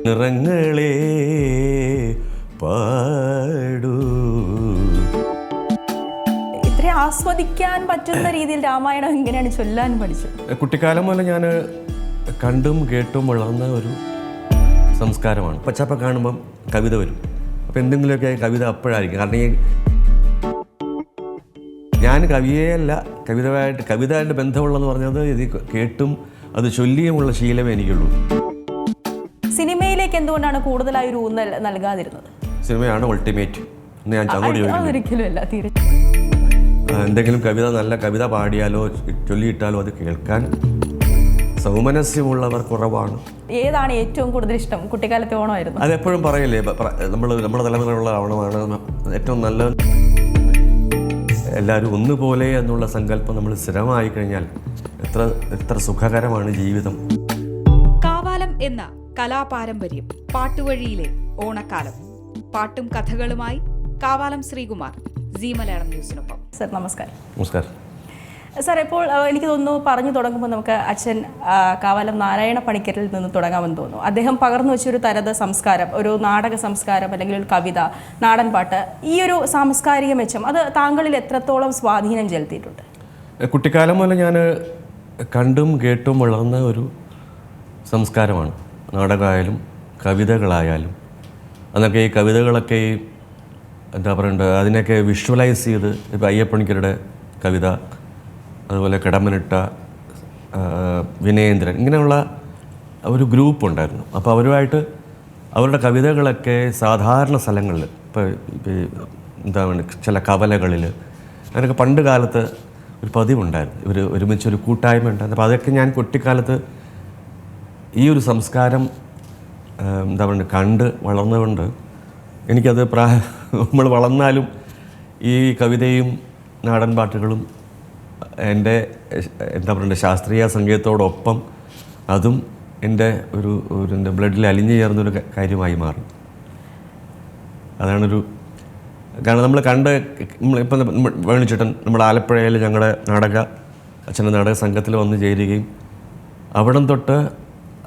നിറങ്ങളെ പാടൂ. ഇത്രയും ആസ്വദിക്കാൻ പറ്റുന്ന രീതിയിൽ രാമായണം എങ്ങനെയാണ് ചൊല്ലാൻ പഠിച്ചത്? കുട്ടിക്കാലം മുതൽ ഞാൻ കണ്ടും കേട്ടും വളർന്ന ഒരു സംസ്കാരമാണ്. പച്ചപ്പ കാണുമ്പം കവിത വരും. അപ്പോൾ എന്തെങ്കിലുമൊക്കെ കവിത അപ്പോഴായിരിക്കും. കാരണം ഈ ഞാൻ കവിയല്ല, കവിതയായിട്ട് ബന്ധമുള്ളതെന്ന് പറഞ്ഞത് ഇത് കേട്ടും അത് ചൊല്ലിയുമുള്ള ശീലമേ എനിക്കുള്ളൂ. സിനിമയിലേക്ക് എന്തുകൊണ്ടാണ് കൂടുതലായി ഒരു ഊന്നൽ നൽകാതിരുന്നത്? സിനിമയാണ് അൾട്ടിമേറ്റ് എന്ന് ഞാൻ അങ്ങോട്ട് ചോദിക്കുന്നു. എന്തെങ്കിലും നല്ല കവിത പാടിയാലോ ചൊല്ലിയിട്ടാലോ അത് കേൾക്കാൻ സൗമനസ്യമുള്ളവർ കുറവാണ്. ഏതാണ് ഏറ്റവും കൂടുതൽ ഇഷ്ടം? കുട്ടിക്കാലത്തെ ഓണമായിരുന്നു. അതെപ്പോഴും പറയല്ലേ, നമ്മുടെ തലമുറയുള്ള ഓണമാണ് ഏറ്റവും നല്ല. എല്ലാവരും ഒന്നുപോലെ എന്നുള്ള സങ്കല്പം നമ്മൾ സ്ഥിരമായി കഴിഞ്ഞാൽ എത്ര സുഖകരമാണ് ജീവിതം. കാവാലം എന്ന കലാപാരമ്പര്യം, പാട്ടുവഴിയിലെ ഓണക്കാലം. പാട്ടും കഥകളുമായി കാവാലം ശ്രീകുമാർ, സീ മലയാളം ന്യൂസിനൊപ്പം. സർ നമസ്കാരം. നമസ്കാരം സാർ. ഇപ്പോൾ എനിക്ക് തോന്നുന്നു പറഞ്ഞു തുടങ്ങുമ്പോൾ നമുക്ക് അച്ഛൻ കാവാലം നാരായണ പണിക്കരിൽ നിന്ന് തുടങ്ങാമെന്ന് തോന്നുന്നു. അദ്ദേഹം പകർന്നു വെച്ചൊരു തനത് സംസ്കാരം, ഒരു നാടക സംസ്കാരം, അല്ലെങ്കിൽ ഒരു കവിത, നാടൻ പാട്ട്, ഈ ഒരു സാംസ്കാരിക മെച്ചം അത് താങ്കളിൽ എത്രത്തോളം സ്വാധീനം ചെലുത്തിയിട്ടുണ്ട്? കുട്ടിക്കാലം മുതൽ ഞാൻ കണ്ടും കേട്ടും വളർന്ന ഒരു സംസ്കാരമാണ്. നാടകമായാലും കവിതകളായാലും അതൊക്കെ ഈ കവിതകളൊക്കെ എന്താ പറയേണ്ടത്, അതിനൊക്കെ വിഷ്വലൈസ് ചെയ്ത് ഇപ്പോൾ അയ്യപ്പണിക്കരുടെ കവിത, അതുപോലെ കിടമനിട്ട, വിനയേന്ദ്രൻ, ഇങ്ങനെയുള്ള ഒരു ഗ്രൂപ്പ് ഉണ്ടായിരുന്നു. അപ്പോൾ അവരുമായിട്ട് അവരുടെ കവിതകളൊക്കെ സാധാരണ സ്ഥലങ്ങളിൽ, ഇപ്പോൾ എന്താണ് ചില കവലകളിൽ, അങ്ങനെയൊക്കെ പണ്ട് കാലത്ത് ഒരു പതിവുണ്ടായിരുന്നു. ഇവർ ഒരുമിച്ചൊരു കൂട്ടായ്മ ഉണ്ടായിരുന്നു. അപ്പോൾ അതൊക്കെ ഞാൻ കുട്ടിക്കാലത്ത് ഈ ഒരു സംസ്കാരം എന്താ പറയുക കണ്ട് വളർന്നുകൊണ്ട് എനിക്കത് നമ്മൾ വളർന്നാലും ഈ കവിതയും നാടൻ പാട്ടുകളും എൻ്റെ എന്താ പറയുക ശാസ്ത്രീയ സംഗീതത്തോടൊപ്പം അതും എൻ്റെ എൻ്റെ ബ്ലഡിൽ അലിഞ്ഞു ചേർന്നൊരു കാര്യമായി മാറി. അതാണൊരു കാരണം നമ്മൾ ഇപ്പം വേണിച്ചേട്ടൻ നമ്മുടെ ആലപ്പുഴയിൽ ഞങ്ങളുടെ അച്ഛൻ്റെ നാടക സംഘത്തിൽ വന്ന് ചേരുകയും അവിടം തൊട്ട്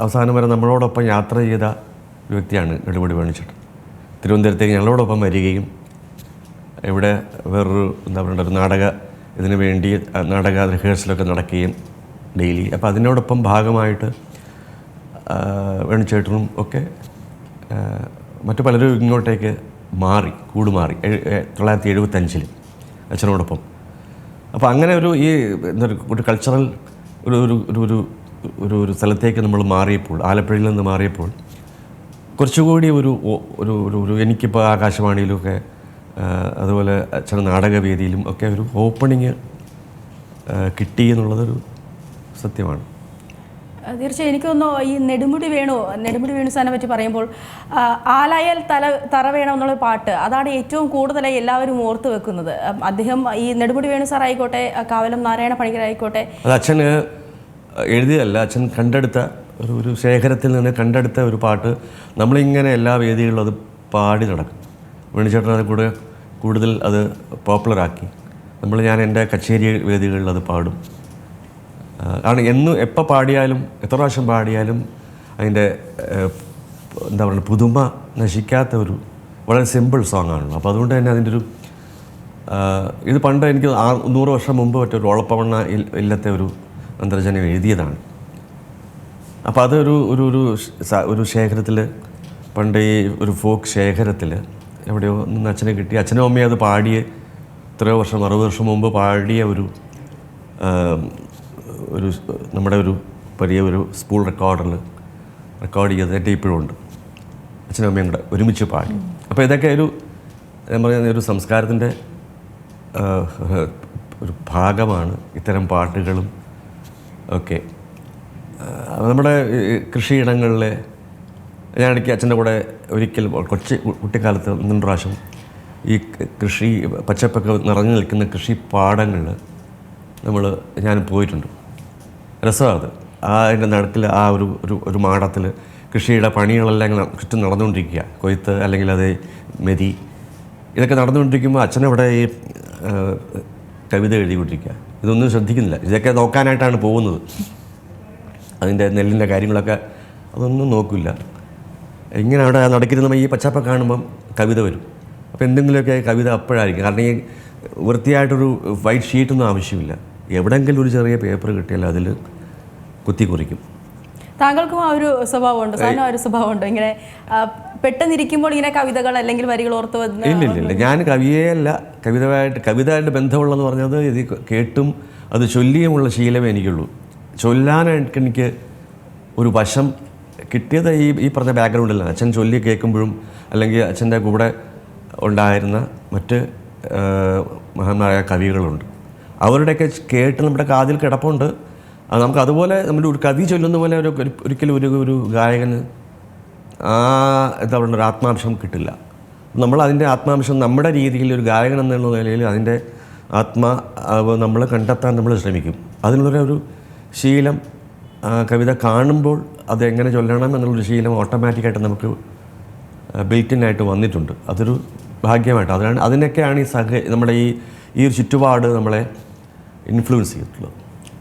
അവസാനം വരെ നമ്മളോടൊപ്പം യാത്ര ചെയ്ത ഒരു വ്യക്തിയാണ് നെടുമുടി വേണിച്ചേട്ടൻ. തിരുവനന്തപുരത്തേക്ക് ഞങ്ങളോടൊപ്പം വരികയും ഇവിടെ വേറൊരു എന്താ പറയുക ഒരു ഇതിനു വേണ്ടി നാടക റിഹേഴ്സലൊക്കെ നടക്കുകയും ഡെയിലി. അപ്പോൾ അതിനോടൊപ്പം ഭാഗമായിട്ട് വേണിച്ചേട്ടനും ഒക്കെ മറ്റു പലരും ഇങ്ങോട്ടേക്ക് കൂടുമാറി 1975 അച്ഛനോടൊപ്പം. അപ്പോൾ അങ്ങനെ ഈ ഒരു കൾച്ചറൽ ഒരു സ്ഥലത്തേക്ക് നമ്മൾ മാറിയപ്പോൾ, ആലപ്പുഴയിൽ നിന്ന് മാറിയപ്പോൾ കുറച്ചുകൂടി എനിക്കിപ്പോൾ ആകാശവാണിയിലുമൊക്കെ അതുപോലെ ചില നാടകവേദിയിലും ഒക്കെ ഒരു ഓപ്പണിങ് കിട്ടി എന്നുള്ളതൊരു സത്യമാണ്. തീർച്ചയായും എനിക്ക് തോന്നുന്നു ഈ നെടുമുടി വേണു സാറിനെ പറ്റി പറയുമ്പോൾ ആലായാൽ തറ വേണം എന്നുള്ള പാട്ട്, അതാണ് ഏറ്റവും കൂടുതലായി എല്ലാവരും ഓർത്ത് വെക്കുന്നത്. അദ്ദേഹം ഈ നെടുമുടി വേണു സാർ ആയിക്കോട്ടെ, കാവാലം നാരായണ പണിക്കരായിക്കോട്ടെ, അത് അച്ഛന് എഴുതിയതല്ല, അച്ഛൻ കണ്ടെടുത്ത ഒരു ശേഖരത്തിൽ നിന്ന് കണ്ടെടുത്ത ഒരു പാട്ട്. നമ്മളിങ്ങനെ എല്ലാ വേദികളിലും അത് പാടി നടക്കും. വേണിച്ചേട്ടൻ അത് കൂടുതൽ അത് പോപ്പുലറാക്കി. ഞാൻ എൻ്റെ കച്ചേരി വേദികളിൽ അത് പാടും. കാരണം എപ്പോൾ പാടിയാലും എത്ര പ്രാവശ്യം പാടിയാലും അതിൻ്റെ എന്താ പറയുക പുതുമ നശിക്കാത്ത വളരെ സിമ്പിൾ സോങ് ആണല്ലോ. അപ്പോൾ അതുകൊണ്ട് തന്നെ അതിൻ്റെ ഇത് പണ്ട് എനിക്ക് 100 വർഷം മുമ്പ് മറ്റൊരു ഓളപ്പവണ്ണ ഇല്ലത്തെ ഒരു അന്തർജനം എഴുതിയതാണ്. അപ്പോൾ ഒരു ശേഖരത്തിൽ, പണ്ട് ഈ ഒരു ഫോക്ക് ശേഖരത്തിൽ എവിടെയോ നിന്ന് അച്ഛനെ കിട്ടി. അച്ഛനും അമ്മയും അത് പാടിയ എത്രയോ 60 വർഷം മുമ്പ് പാടിയ നമ്മുടെ വലിയ സ്പൂൾ റെക്കോർഡ് ചെയ്ത് എൻ്റെ ഇപ്പോഴും ഉണ്ട്. അച്ഛനും അമ്മയും കൂടെ ഒരുമിച്ച് പാടി. അപ്പോൾ ഇതൊക്കെ ഞാൻ പറയുന്ന ഒരു സംസ്കാരത്തിൻ്റെ ഒരു ഭാഗമാണ് ഇത്തരം പാട്ടുകളും ഒക്കെ. നമ്മുടെ കൃഷിയിടങ്ങളിലെ ഞാനിടയ്ക്ക് അച്ഛൻ്റെ കൂടെ ഒരിക്കൽ കുട്ടിക്കാലത്ത് 2 പ്രാവശ്യം ഈ പച്ചപ്പൊക്കെ നിറഞ്ഞു നിൽക്കുന്ന കൃഷിപ്പാടങ്ങളിൽ ഞാൻ പോയിട്ടുണ്ട്. രസമാണ്. അതിൻ്റെ നടുക്കിൽ ഒരു മാടത്തിൽ കൃഷിയുടെ പണികളെല്ലാം ചുറ്റും നടന്നുകൊണ്ടിരിക്കുക, കൊയ്ത്ത് അല്ലെങ്കിൽ അത് മെതി, ഇതൊക്കെ നടന്നുകൊണ്ടിരിക്കുമ്പോൾ അച്ഛനവിടെ ഈ കവിത എഴുതിക്കൊണ്ടിരിക്കുക. ഇതൊന്നും ശ്രദ്ധിക്കുന്നില്ല. ഇതൊക്കെ നോക്കാനായിട്ടാണ് പോകുന്നത്. അതിൻ്റെ നെല്ലിൻ്റെ കാര്യങ്ങളൊക്കെ അതൊന്നും നോക്കില്ല. ഇങ്ങനെ അവിടെ നടക്കിരുന്ന ഈ പച്ചപ്പ കാണുമ്പം കവിത വരും. അപ്പോൾ എന്തെങ്കിലുമൊക്കെ കവിത അപ്പോഴായിരിക്കും. കാരണം ഈ വൃത്തിയായിട്ടൊരു വൈറ്റ് ഷീറ്റൊന്നും ആവശ്യമില്ല. എവിടെയെങ്കിലും ഒരു ചെറിയ പേപ്പർ കിട്ടിയാൽ അതിൽ കുത്തി കുറിക്കും. താങ്കൾക്കും ആ ഒരു സ്വഭാവമുണ്ട്, സാറിനും ആ ഒരു സ്വഭാവമുണ്ട്, ഇങ്ങനെ പെട്ടെന്നിരിക്കുമ്പോൾ ഇങ്ങനെ കവിതകൾ അല്ലെങ്കിൽ വരികൾ ഓർത്ത് വന്ന്? ഇല്ല, ഞാൻ കവിയല്ല, കവിതയായിട്ട് ബന്ധമുള്ളതെന്ന് പറഞ്ഞത് ഇത് കേട്ടും അത് ചൊല്ലിയുമുള്ള ശീലമേ എനിക്കുള്ളൂ. ചൊല്ലാനായിട്ട് എനിക്ക് ഒരു വശം കിട്ടിയത് ഈ പറഞ്ഞ ബാക്ക്ഗ്രൗണ്ടിലാണ്. അച്ഛൻ ചൊല്ലി കേൾക്കുമ്പോഴും അല്ലെങ്കിൽ അച്ഛൻ്റെ കൂടെ ഉണ്ടായിരുന്ന മറ്റ് മഹാന്മാരായ കവികളുണ്ട്, അവരുടെയൊക്കെ കേട്ട് നമ്മുടെ കാതിൽ കിടപ്പുണ്ട്. നമുക്ക് അതുപോലെ നമ്മുടെ ഒരു കവി ചൊല്ലുന്ന പോലെ ഒരിക്കലും ഒരു ഗായകന് എന്താ പറയുക, ഒരു ആത്മാംശം കിട്ടില്ല. നമ്മൾ അതിൻ്റെ ആത്മാംശം നമ്മുടെ രീതിയിൽ ഒരു ഗായകൻ എന്നുള്ള നിലയിൽ അതിൻ്റെ നമ്മൾ കണ്ടെത്താൻ നമ്മൾ ശ്രമിക്കും. അതിനുള്ളൊരു ശീലം കവിത കാണുമ്പോൾ അതെങ്ങനെ ചൊല്ലണം എന്നുള്ളൊരു ശീലം ഓട്ടോമാറ്റിക്കായിട്ട് നമുക്ക് ബിൽറ്റിനായിട്ട് വന്നിട്ടുണ്ട്. അതൊരു ഭാഗ്യമായിട്ട് അതിനൊക്കെയാണ് നമ്മുടെ ഈ ഒരു ചുറ്റുപാട് നമ്മളെ ഇൻഫ്ലുവൻസ് ചെയ്തിട്ടുള്ളത്.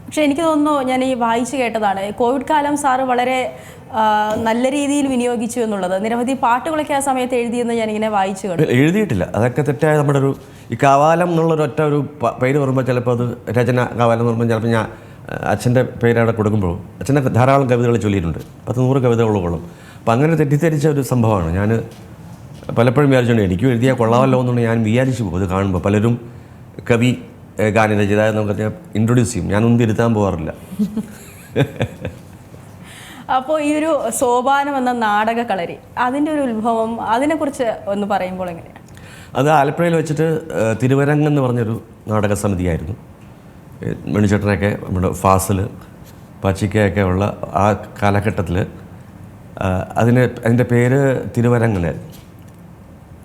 പക്ഷെ എനിക്ക് തോന്നുന്നു, ഞാൻ ഈ വായിച്ചു കേട്ടതാണ്, കോവിഡ് കാലം സാറ് വളരെ നല്ല രീതിയിൽ വിനിയോഗിച്ചു എന്നുള്ളത്. നിരവധി പാട്ടുകളൊക്കെ ആ സമയത്ത് എഴുതിയെന്ന് ഞാനിങ്ങനെ വായിച്ചു കേട്ടു. എഴുതിയിട്ടില്ല, അതൊക്കെ തെറ്റായ നമ്മുടെ ഈ കാവാലം എന്നുള്ളൊരൊറ്റ പേര് പറയുമ്പോൾ ചിലപ്പോൾ അത് രചന കാവാലം എന്ന് പറയുമ്പോൾ ചിലപ്പോൾ ഞാൻ അച്ഛൻ്റെ പേരവിടെ കൊടുക്കുമ്പോൾ അച്ഛൻ്റെ ധാരാളം കവിതകൾ ചൊല്ലിയിട്ടുണ്ട്, 100 കവിതകളോളം. അപ്പം അങ്ങനെ തെറ്റിദ്ധരിച്ച ഒരു സംഭവമാണ്. ഞാൻ പലപ്പോഴും വിചാരിച്ചുകൊണ്ട് എനിക്കും എഴുതിയാൽ കൊള്ളാമല്ലോ എന്നുകൊണ്ട് ഞാൻ വിചാരിച്ചു പോകും. അത് കാണുമ്പോൾ പലരും കവി ഗാനരചിത നമുക്ക് ഇൻട്രൊഡ്യൂസ് ചെയ്യും, ഞാനൊന്നും തിരുത്താൻ പോകാറില്ല. അപ്പോൾ ഈ ഒരു സോപാനം എന്ന നാടകക്കളരി, അതിൻ്റെ ഒരു ഉത്ഭവം, അതിനെക്കുറിച്ച് ഒന്ന് പറയുമ്പോൾ എങ്ങനെയാണ്? അത് ആലപ്പുഴയിൽ വെച്ചിട്ട് തിരുവരങ്ങ് എന്ന് പറഞ്ഞൊരു നാടക സമിതിയായിരുന്നു. മണിച്ചേട്ടനൊക്കെ നമ്മുടെ ഫാസിൽ പച്ചിക്കയൊക്കെ ഉള്ള ആ കാലഘട്ടത്തിൽ അതിൻ്റെ പേര് തിരുവരങ്ങനായിരുന്നു.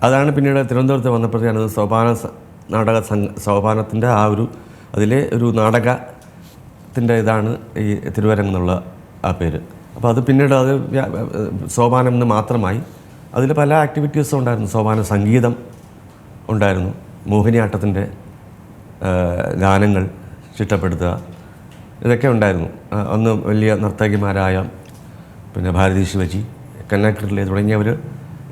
അതാണ് പിന്നീട് തിരുവനന്തപുരത്ത് വന്നപ്പോഴത്തേക്കാണ് സോപാനത്തിൻ്റെ അതിലെ ഒരു നാടകത്തിൻ്റെ ഇതാണ് ഈ തിരുവരങ്ങ് എന്നുള്ള ആ പേര്. അപ്പോൾ അത് പിന്നീട് അത് സോപാനം എന്ന് മാത്രമായി. അതിൽ പല ആക്ടിവിറ്റീസും ഉണ്ടായിരുന്നു. സോപാന സംഗീതം ഉണ്ടായിരുന്നു, മോഹിനിയാട്ടത്തിൻ്റെ ഗാനങ്ങൾ ചിട്ടപ്പെടുത്തുക, ഇതൊക്കെ ഉണ്ടായിരുന്നു. അന്ന് വലിയ നർത്തകിമാരായ പിന്നെ ഭാരതി ശിവജി, കന്നാക്രിലെ തുടങ്ങിയവർ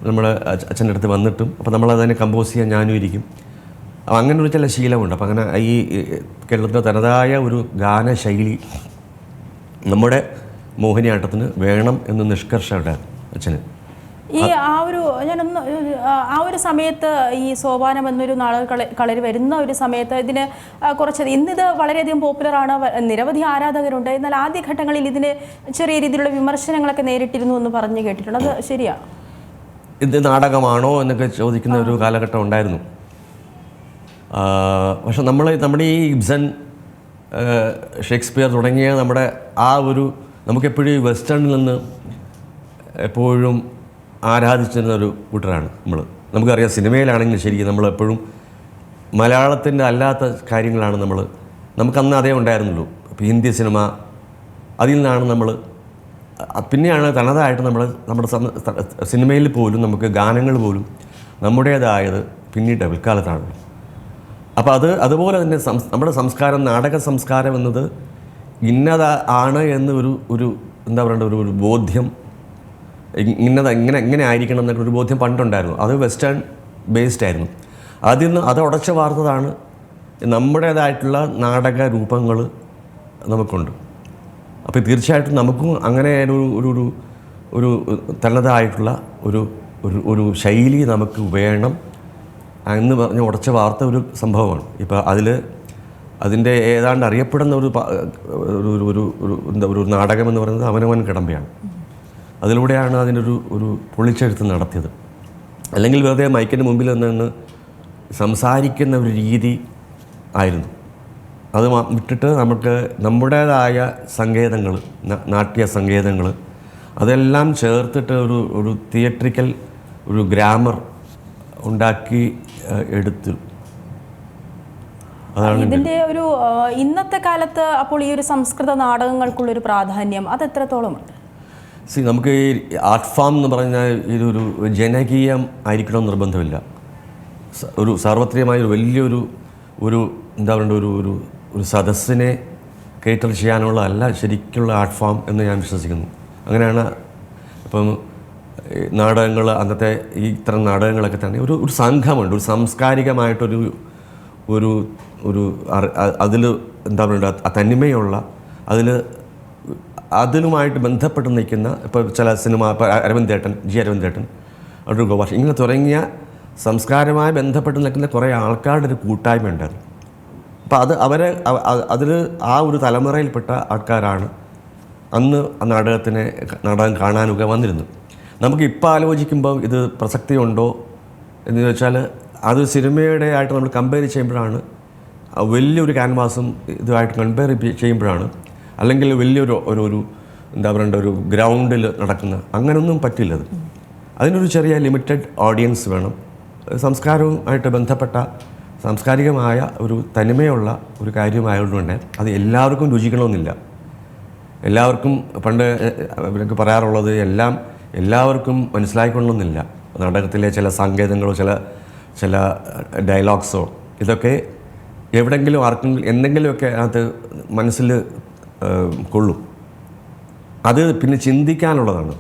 നമ്മൾ അച്ഛൻ്റെ അടുത്ത് വന്നിട്ടും അപ്പോൾ നമ്മളതിനെ കമ്പോസ് ചെയ്യാൻ ഞാനും ഇരിക്കും. അങ്ങനെ ഒരു ചില ശീലമുണ്ട്. അപ്പം അങ്ങനെ ഈ കേരളത്തിൻ്റെ തനതായ ഒരു ഗാനശൈലി നമ്മുടെ മോഹിനിയാട്ടത്തിന് വേണം എന്ന് നിഷ്കർഷയുടെ അച്ഛന്. ആ ഒരു സമയത്ത് ഈ സോപാനം എന്നൊരു നാടകക്കളരി വരുന്ന ഒരു സമയത്ത് ഇതിന് ഇന്നിത് വളരെയധികം പോപ്പുലറാണ്, നിരവധി ആരാധകരുണ്ട്. എന്നാൽ ആദ്യഘട്ടങ്ങളിൽ ഇതിന് ചെറിയ രീതിയിലുള്ള വിമർശനങ്ങളൊക്കെ നേരിട്ടിരുന്നു എന്ന് പറഞ്ഞു കേട്ടിട്ടുണ്ട്. അത് ശരിയാണ്? ഇത് നാടകമാണോ എന്നൊക്കെ ചോദിക്കുന്ന ഒരു കാലഘട്ടം ഉണ്ടായിരുന്നു. പക്ഷെ നമ്മുടെ ഈ ഇബ്സൺ, ഷേക്സ്പിയർ തുടങ്ങിയ നമ്മുടെ നമുക്കെപ്പോഴും വെസ്റ്റേണിൽ നിന്ന് എപ്പോഴും ആരാധിച്ചിരുന്ന ഒരു കൂട്ടരാണ് നമ്മൾ. നമുക്കറിയാം, സിനിമയിലാണെങ്കിലും ശരിക്കും നമ്മളെപ്പോഴും മലയാളത്തിൻ്റെ അല്ലാത്ത കാര്യങ്ങളാണ് നമുക്കന്ന് അതേ ഉണ്ടായിരുന്നുള്ളൂ. ഇപ്പോൾ ഹിന്ദി സിനിമ, അതിൽ നിന്നാണ് പിന്നെയാണ് തനതായിട്ട് നമ്മുടെ സിനിമയിൽ പോലും നമുക്ക് ഗാനങ്ങൾ പോലും നമ്മുടേതായത് പിന്നീട് പിൽക്കാലത്താണ്. അപ്പോൾ അതുപോലെ തന്നെ നമ്മുടെ സംസ്കാരം, നാടക സംസ്കാരം എന്നത് ഇന്നതാണ് എന്ന് ഒരു എന്താ പറയേണ്ട ഒരു ബോധ്യം, ഇങ്ങനെ ആയിരിക്കണം എന്നൊക്കെ ഒരു ബോധ്യം പണ്ടുണ്ടായിരുന്നു. അത് വെസ്റ്റേൺ ബേസ്ഡ് ആയിരുന്നു. അത് ഉടച്ചു വാർത്തതാണ് നമ്മുടേതായിട്ടുള്ള നാടക രൂപങ്ങൾ നമുക്കുണ്ട്. അപ്പോൾ തീർച്ചയായിട്ടും നമുക്കും അങ്ങനെ ഒരു തനതായിട്ടുള്ള ഒരു ശൈലി നമുക്ക് വേണം എന്ന് പറഞ്ഞ് ഉടച്ച വാർത്ത ഒരു സംഭവമാണ്. ഇപ്പോൾ അതിൻ്റെ ഏതാണ്ട് അറിയപ്പെടുന്ന ഒരു നാടകം എന്ന് പറയുന്നത് അവനവൻ കടമ്പയാണ്. അതിലൂടെയാണ് ഒരു പൊളിച്ചെഴുത്ത് നടത്തിയത്. അല്ലെങ്കിൽ വെറുതെ മൈക്കിൻ്റെ മുമ്പിൽ നിന്ന് സംസാരിക്കുന്ന ഒരു രീതി ആയിരുന്നു. അത് വിട്ടിട്ട് നമുക്ക് നമ്മുടേതായ സങ്കേതങ്ങൾ, നാട്യ സങ്കേതങ്ങൾ, അതെല്ലാം ചേർത്തിട്ട് ഒരു തിയേറ്ററിക്കൽ ഒരു ഗ്രാമർ ഉണ്ടാക്കി എടുത്തു. ഇതിൻ്റെ ഇന്നത്തെ കാലത്ത് അപ്പോൾ ഈ ഒരു സംസ്കൃത നാടകങ്ങൾക്കുള്ളൊരു പ്രാധാന്യം അത് എത്രത്തോളമുണ്ട്? നമുക്ക് ഈ ആർട്ട് ഫോം എന്ന് പറഞ്ഞാൽ ഇതൊരു ജനകീയം ആയിരിക്കണം നിർബന്ധമില്ല. ഒരു സാർവത്രികമായ വലിയൊരു എന്താ പറയുക ഒരു സദസ്സിനെ കേറ്റർ ചെയ്യാനുള്ള അല്ല ശരിക്കുള്ള ആർട്ട് ഫോം എന്ന് ഞാൻ വിശ്വസിക്കുന്നു. അങ്ങനെയാണ് ഇപ്പം നാടകങ്ങൾ അന്നത്തെ ഈ ഇത്തരം നാടകങ്ങളൊക്കെ തന്നെ ഒരു ഒരു സംഘമുണ്ട്, ഒരു സാംസ്കാരികമായിട്ടൊരു ഒരു ഒരു അതിൽ എന്താ പറയുക തനിമയുള്ള അതിലുമായിട്ട് ബന്ധപ്പെട്ട് നിൽക്കുന്ന ഇപ്പോൾ ചില സിനിമ ഇപ്പോൾ അരവിന്ദേട്ടൻ ഒരു ഗോപാഷ് ഇങ്ങനെ തുടങ്ങിയ സംസ്കാരവുമായി ബന്ധപ്പെട്ട് നിൽക്കുന്ന കുറേ ആൾക്കാരുടെ ഒരു കൂട്ടായ്മ ഉണ്ടായിരുന്നു. അപ്പോൾ അതിൽ ആ ഒരു തലമുറയിൽപ്പെട്ട ആൾക്കാരാണ് അന്ന് ആ നാടകം കാണാനൊക്കെ വന്നിരുന്നത്. നമുക്കിപ്പോൾ ആലോചിക്കുമ്പോൾ ഇത് പ്രസക്തിയുണ്ടോ എന്ന് ചോദിച്ചാൽ അത് സിനിമയുടെ ആയിട്ട് നമ്മൾ കമ്പയർ ചെയ്യുമ്പോഴാണ്, വലിയൊരു ക്യാൻവാസും ഇതുമായിട്ട് കമ്പയർ ചെയ്യുമ്പോഴാണ്, അല്ലെങ്കിൽ വലിയൊരു ഒരു എന്താ പറയേണ്ട ഒരു ഗ്രൗണ്ടിൽ നടക്കുന്ന അങ്ങനെയൊന്നും പറ്റില്ലത്. അതിനൊരു ചെറിയ ലിമിറ്റഡ് ഓഡിയൻസ് വേണം. സംസ്കാരവുമായിട്ട് ബന്ധപ്പെട്ട സാംസ്കാരികമായ ഒരു തനിമയുള്ള ഒരു കാര്യമായതുകൊണ്ട് അത് എല്ലാവർക്കും രുചിക്കണമെന്നില്ല. എല്ലാവർക്കും പണ്ട് ഇവരൊക്കെ പറയാറുള്ളത് എല്ലാവർക്കും മനസ്സിലായിക്കൊള്ളണമെന്നില്ല. നാടകത്തിലെ ചില സങ്കേതങ്ങളോ ചില ഡയലോഗ്സോ ഇതൊക്കെ എവിടെയെങ്കിലും ആർക്കെങ്കിലും എന്തെങ്കിലുമൊക്കെ അതിനകത്ത് മനസ്സിൽ കൊള്ളും. അത് പിന്നെ ചിന്തിക്കാനുള്ളതാണ്.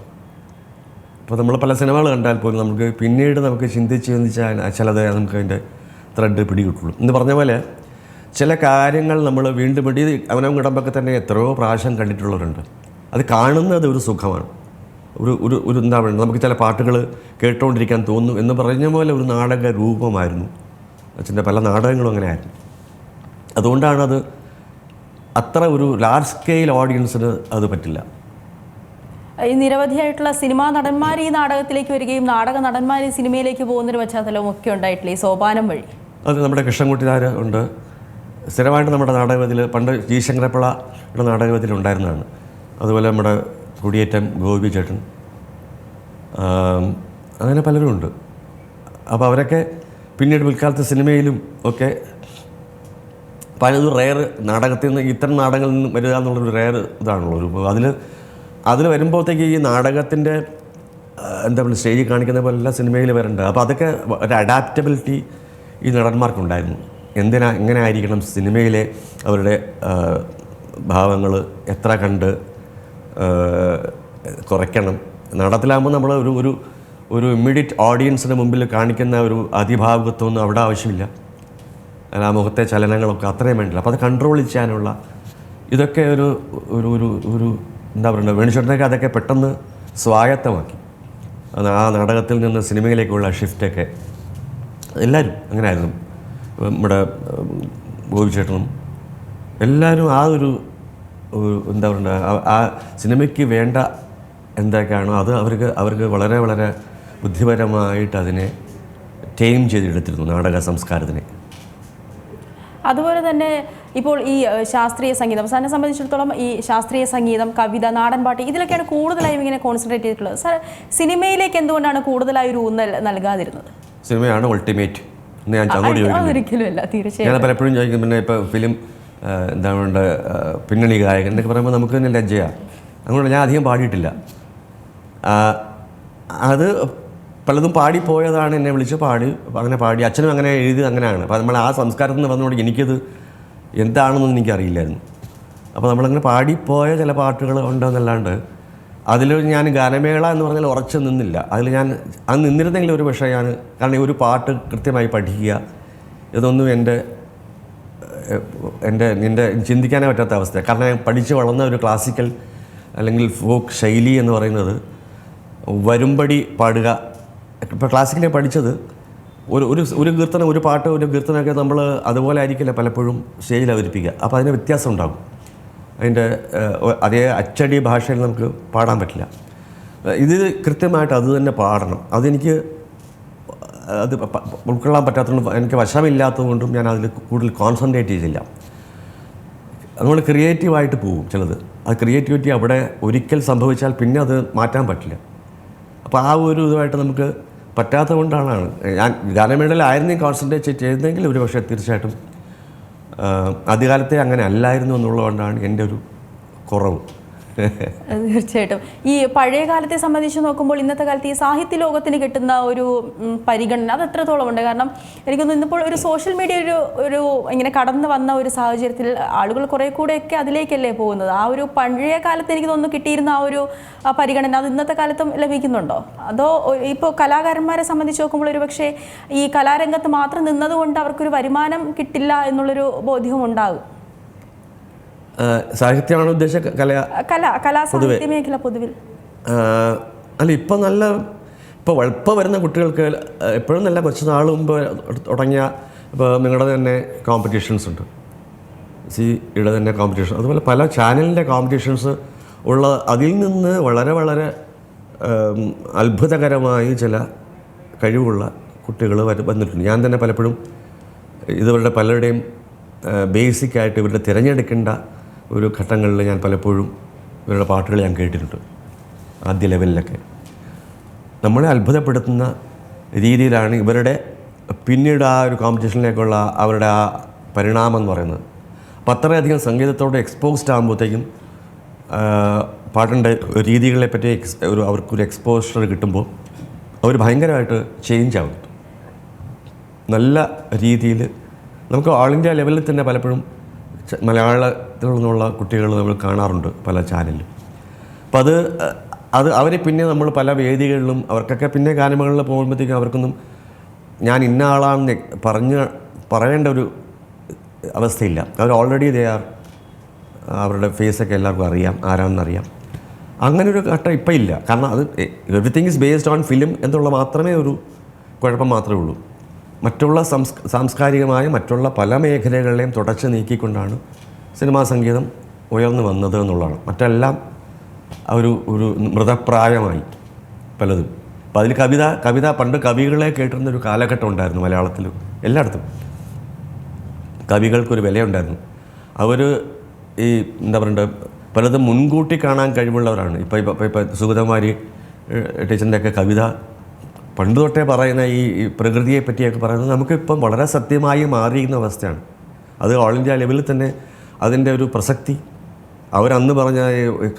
ഇപ്പോൾ നമ്മൾ പല സിനിമകൾ കണ്ടാൽ പോലും നമുക്ക് ചിന്തിച്ചാൽ ചിലത് നമുക്ക് അതിൻ്റെ ത്രെഡ് പിടികിട്ടുള്ളൂ. എന്ന് പറഞ്ഞ പോലെ ചില കാര്യങ്ങൾ നമ്മൾ വീണ്ടും അവനവൻ കിടമ്പൊക്കെ തന്നെ എത്രയോ പ്രാവശ്യം കണ്ടിട്ടുള്ളവരുണ്ട്. അത് കാണുന്നത് ഒരു സുഖമാണ്. ഒരു എന്താ പറയുക, നമുക്ക് ചില പാട്ടുകൾ കേട്ടുകൊണ്ടിരിക്കാൻ തോന്നും എന്ന് പറഞ്ഞ പോലെ ഒരു നാടക രൂപമായിരുന്നു അച്ഛൻ്റെ പല നാടകങ്ങളും അങ്ങനെ ആയിരുന്നു. അതുകൊണ്ടാണ് അത്ര ഒരു ലാർജ് സ്കെയിൽ ഓഡിയൻസിന് അത് പറ്റില്ല. ഈ നിരവധിയായിട്ടുള്ള സിനിമാ നടന്മാർ ഈ നാടകത്തിലേക്ക് വരികയും നാടക നടന്മാർ ഈ സിനിമയിലേക്ക് പോകുന്നൊരു പശ്ചാത്തലവും ഒക്കെ ഉണ്ടായിട്ടില്ല ഈ സോപാനം വഴി. അത് നമ്മുടെ കൃഷ്ണൻകുട്ടിനാർ ഉണ്ട്. സ്ഥിരമായിട്ട് നമ്മുടെ നാടകത്തിൽ പണ്ട് ജി ശങ്കരപ്പിള്ളയുടെ നാടകത്തിൽ ഉണ്ടായിരുന്നതാണ്. അതുപോലെ നമ്മുടെ കുടിയേറ്റം ഗോപി ചേട്ടൻ, അങ്ങനെ പലരും ഉണ്ട്. അപ്പോൾ അവരൊക്കെ പിന്നീട് പിൽക്കാലത്ത് സിനിമയിലും ഒക്കെ പലതും റെയർ നാടകത്തിൽ നിന്ന് ഇത്തരം നാടകങ്ങളിൽ നിന്ന് വരിക എന്നുള്ളൊരു റെയർ ഇതാണുള്ളൂ. അതിൽ വരുമ്പോഴത്തേക്ക് ഈ നാടകത്തിൻ്റെ എന്താ പറയുക സ്റ്റേജിൽ കാണിക്കുന്ന പോലെല്ലാം സിനിമയിൽ വരേണ്ടത്. അപ്പോൾ അതൊക്കെ ഒരു അഡാപ്റ്റബിലിറ്റി ഈ നടന്മാർക്കുണ്ടായിരുന്നു. എങ്ങനെ ആയിരിക്കണം സിനിമയിലെ അവരുടെ ഭാവങ്ങൾ എത്ര കണ്ട് കുറയ്ക്കണം. നാടകത്തിലാകുമ്പോൾ നമ്മൾ ഒരു ഇമ്മീഡിയറ്റ് ഓഡിയൻസിന് മുമ്പിൽ കാണിക്കുന്ന ഒരു അതിഭാവുകത്വമൊന്നും അവിടെ ആവശ്യമില്ല. അല്ല, ആ മുഖത്തെ ചലനങ്ങളൊക്കെ അത്രയും വേണ്ടില്ല. അപ്പോൾ അത് കൺട്രോൾ ചെയ്യാനുള്ള ഇതൊക്കെ ഒരു എന്താ പറയുക, വേണിച്ചേട്ടനൊക്കെ അതൊക്കെ പെട്ടെന്ന് സ്വായത്തമാക്കി. ആ നാടകത്തിൽ നിന്ന് സിനിമയിലേക്കുള്ള ഷിഫ്റ്റൊക്കെ എല്ലാവരും അങ്ങനെ ആയിരുന്നു. നമ്മുടെ ഗോപിച്ചേട്ടനും എല്ലാവരും ആ ഒരു എന്താ പറയുക, ആ സിനിമയ്ക്ക് വേണ്ട എന്തൊക്കെയാണോ അത് അവർക്ക് വളരെ വളരെ ബുദ്ധിപരമായിട്ട് അതിനെ ടൈം ചെയ്തെടുത്തിരുന്നു നാടക സംസ്കാരത്തിനെ. അതുപോലെ തന്നെ ഇപ്പോൾ ഈ ശാസ്ത്രീയ സംഗീതം സാറിനെ സംബന്ധിച്ചിടത്തോളം ഈ ശാസ്ത്രീയ സംഗീതം, കവിത, നാടൻപാട്ട് ഇതിലൊക്കെയാണ് കൂടുതലായും ഇങ്ങനെ കോൺസെൻട്രേറ്റ് ചെയ്തിട്ടുള്ളത്. സാർ സിനിമയിലേക്ക് എന്തുകൊണ്ടാണ് കൂടുതലായി ഒരു ഊന്നൽ നൽകാതിരുന്നത്? സിനിമയാണ് അൾട്ടിമേറ്റ് എന്ന് ഞാൻ ഒരിക്കലുമല്ല, തീർച്ചയായും. ഞാൻ പലപ്പോഴും ചോദിക്കും, പിന്നെ ഇപ്പോൾ ഫിലിം എന്താ പറയുക പിന്നണി ഗായകൻ എന്നൊക്കെ പറയുമ്പോൾ നമുക്ക് തന്നെ ലജ്ജയാണ്. അതുകൊണ്ട് ഞാൻ അധികം പാടിയിട്ടില്ല. അത് പലതും പാടിപ്പോയതാണ്. എന്നെ വിളിച്ച് അങ്ങനെ പാടി. അച്ഛനും അങ്ങനെ എഴുതി അങ്ങനെയാണ്. അപ്പോൾ നമ്മൾ ആ സംസ്കാരത്തിൽ നിന്ന് വന്നുകൊണ്ട് എനിക്കത് എന്താണെന്നൊന്നും എനിക്കറിയില്ലായിരുന്നു. അപ്പോൾ നമ്മളങ്ങനെ പാടിപ്പോയ ചില പാട്ടുകൾ ഉണ്ടെന്നല്ലാണ്ട് അതിൽ ഞാൻ ഗാനമേള എന്ന് പറഞ്ഞാൽ ഉറച്ചു നിന്നില്ല. ഞാൻ നിന്നിരുന്നെങ്കിലും ഒരു പക്ഷേ കാരണം ഈ ഒരു പാട്ട് കൃത്യമായി പഠിക്കുക ഇതൊന്നും എൻ്റെ ചിന്തിക്കാനേ പറ്റാത്ത അവസ്ഥ. കാരണം ഞാൻ പഠിച്ച് വളർന്ന ഒരു ക്ലാസിക്കൽ അല്ലെങ്കിൽ ഫോക്ക് ശൈലി എന്ന് പറയുന്നത് വരുമ്പടി പാടുക. ഇപ്പോൾ ക്ലാസിക്കലി പഠിച്ചത് ഒരു കീർത്തനം, ഒരു പാട്ട്, ഒരു കീർത്തനമൊക്കെ നമ്മൾ അതുപോലെ ആയിരിക്കില്ല പലപ്പോഴും സ്റ്റേജിൽ അവതരിപ്പിക്കുക. അപ്പോൾ അതിന് വ്യത്യാസം ഉണ്ടാകും. അതിൻ്റെ അതേ അച്ചടി ഭാഷയിൽ നമുക്ക് പാടാൻ പറ്റില്ല. ഇത് കൃത്യമായിട്ട് അത് തന്നെ പാടണം. അതെനിക്ക് ഉൾക്കൊള്ളാൻ പറ്റാത്തതുകൊണ്ടും എനിക്ക് വശമില്ലാത്തതുകൊണ്ടും ഞാൻ അതിൽ കൂടുതൽ കോൺസെൻട്രേറ്റ് ചെയ്തില്ല. അതുകൊണ്ട് ക്രിയേറ്റീവായിട്ട് പോകും ചിലത്. അത് ക്രിയേറ്റിവിറ്റി അവിടെ ഒരിക്കൽ സംഭവിച്ചാൽ പിന്നെ അത് മാറ്റാൻ പറ്റില്ല. അപ്പോൾ ആ ഒരു ഇതുമായിട്ട് നമുക്ക് പറ്റാത്തത് കൊണ്ടാണ് ഞാൻ ഗാനമേളയിലായിരുന്നെങ്കിൽ കോൺസെൻട്രേറ്റ് ചെയ്തെങ്കിൽ ഒരു പക്ഷേ തീർച്ചയായിട്ടും ആദ്യകാലത്തെ അങ്ങനെ അല്ലായിരുന്നു എന്നുള്ളതുകൊണ്ടാണ് എൻ്റെ ഒരു കുറവ്. തീർച്ചയായിട്ടും. ഈ പഴയ കാലത്തെ സംബന്ധിച്ച് നോക്കുമ്പോൾ ഇന്നത്തെ കാലത്ത് ഈ സാഹിത്യ ലോകത്തിന് കിട്ടുന്ന ഒരു പരിഗണന അത് എത്രത്തോളം ഉണ്ട്? കാരണം എനിക്കൊന്ന് ഇന്നിപ്പോൾ ഒരു സോഷ്യൽ മീഡിയ ഒരു ഇങ്ങനെ കടന്നു വന്ന ഒരു സാഹചര്യത്തിൽ ആളുകൾ കുറെ കൂടെയൊക്കെ അതിലേക്കല്ലേ പോകുന്നത്. ആ ഒരു പഴയ കാലത്ത് എനിക്ക് തോന്നുന്നു കിട്ടിയിരുന്ന ആ ഒരു പരിഗണന അത് ഇന്നത്തെ കാലത്തും ലഭിക്കുന്നുണ്ടോ? അതോ ഇപ്പോൾ കലാകാരന്മാരെ സംബന്ധിച്ച് നോക്കുമ്പോൾ ഒരു പക്ഷേ ഈ കലാരംഗത്ത് മാത്രം നിന്നതുകൊണ്ട് അവർക്കൊരു വരുമാനം കിട്ടില്ല എന്നുള്ളൊരു ബോധ്യവും ഉണ്ടാകും. സാഹിത്യമാണ് ഉദ്ദേശിച്ച കലാസാഹിത്യ മേഖല പൊതുവിൽ അല്ല. ഇപ്പോൾ വരുന്ന കുട്ടികൾക്ക് എപ്പോഴും നല്ല കുറച്ച് നാൾ മുമ്പ് തുടങ്ങിയ ഇപ്പോൾ നിങ്ങളുടെ തന്നെ കോമ്പറ്റീഷൻസ് ഉണ്ട്, സിയുടെ തന്നെ കോമ്പറ്റീഷൻ, അതുപോലെ പല ചാനലിൻ്റെ കോമ്പറ്റീഷൻസ് ഉള്ള. അതിൽ നിന്ന് വളരെ വളരെ അത്ഭുതകരമായി ചില കഴിവുള്ള കുട്ടികൾ വന്നിട്ടുണ്ട്. ഞാൻ തന്നെ പലപ്പോഴും ഇവരുടെ പലരുടെയും ബേസിക്കായിട്ട് ഇവരുടെ തിരഞ്ഞെടുക്കേണ്ട ഒരു ഘട്ടങ്ങളിൽ ഞാൻ പലപ്പോഴും ഇവരുടെ പാട്ടുകൾ ഞാൻ കേട്ടിട്ടുണ്ട്. ആദ്യ ലെവലിലൊക്കെ നമ്മളെ അത്ഭുതപ്പെടുത്തുന്ന രീതിയിലാണ് ഇവരുടെ പിന്നീട് ആ ഒരു കോമ്പറ്റീഷനിലേക്കുള്ള അവരുടെ ആ പരിണാമം എന്ന് പറയുന്നത്. അപ്പോൾ അത്രയധികം സംഗീതത്തോട് എക്സ്പോസ്ഡ് ആകുമ്പോഴത്തേക്കും പാട്ടിൻ്റെ രീതികളെ പറ്റി അവർക്കൊരു എക്സ്പോഷർ കിട്ടുമ്പോൾ അവർ ഭയങ്കരമായിട്ട് ചേഞ്ച് ആവും. നല്ല രീതിയിൽ നമുക്ക് ഓൾ ഇന്ത്യ ലെവലിൽ തന്നെ പലപ്പോഴും മലയാളത്തിൽ നിന്നുള്ള കുട്ടികൾ നമ്മൾ കാണാറുണ്ട് പല ചാനലിലും. അപ്പോൾ അത് അവരെ പിന്നെ നമ്മൾ പല വേദികളിലും അവർക്കൊക്കെ പിന്നെ ഗാനമേളകളിൽ പോകുമ്പോഴത്തേക്കും അവർക്കൊന്നും ഞാൻ ഇന്ന ആളാണെന്ന് പറയേണ്ട ഒരു അവസ്ഥയില്ല. അവർ ഓൾറെഡി അവരുടെ ഫേസൊക്കെ എല്ലാവർക്കും അറിയാം, ആരാണെന്നറിയാം. അങ്ങനൊരു ഘട്ടം ഇപ്പം ഇല്ല. കാരണം അത് everything is based on film എന്നുള്ള മാത്രമേ ഒരു കുഴപ്പം മാത്രമേ ഉള്ളൂ. മറ്റുള്ള സാംസ്കാരികമായ മറ്റുള്ള പല മേഖലകളെയും തുടച്ച് നീക്കിക്കൊണ്ടാണ് സിനിമാ സംഗീതം ഉയർന്നു വന്നത് എന്നുള്ളതാണ്. മറ്റെല്ലാം ഒരു മൃതപ്രായമായി പലതും. അപ്പോൾ അതിൽ കവിത പണ്ട് കവികളെ കേട്ടിരുന്നൊരു കാലഘട്ടം ഉണ്ടായിരുന്നു മലയാളത്തിൽ. എല്ലായിടത്തും കവികൾക്കൊരു വിലയുണ്ടായിരുന്നു. അവർ ഈ എന്താ പറയണ്ടത് പലതും മുൻകൂട്ടി കാണാൻ കഴിവുള്ളവരാണ്. ഇപ്പോൾ സുഗതകുമാരി ടീച്ചറിൻ്റെയൊക്കെ കവിത പണ്ട് തൊട്ടേ പറയുന്ന ഈ പ്രകൃതിയെ പറ്റിയൊക്കെ പറയുന്നത് നമുക്കിപ്പം വളരെ സത്യമായി മാറിയിരുന്ന അവസ്ഥയാണ്. അത് ഓൾ ഇന്ത്യ ലെവലിൽ തന്നെ അതിൻ്റെ ഒരു പ്രസക്തി അവരന്ന് പറഞ്ഞ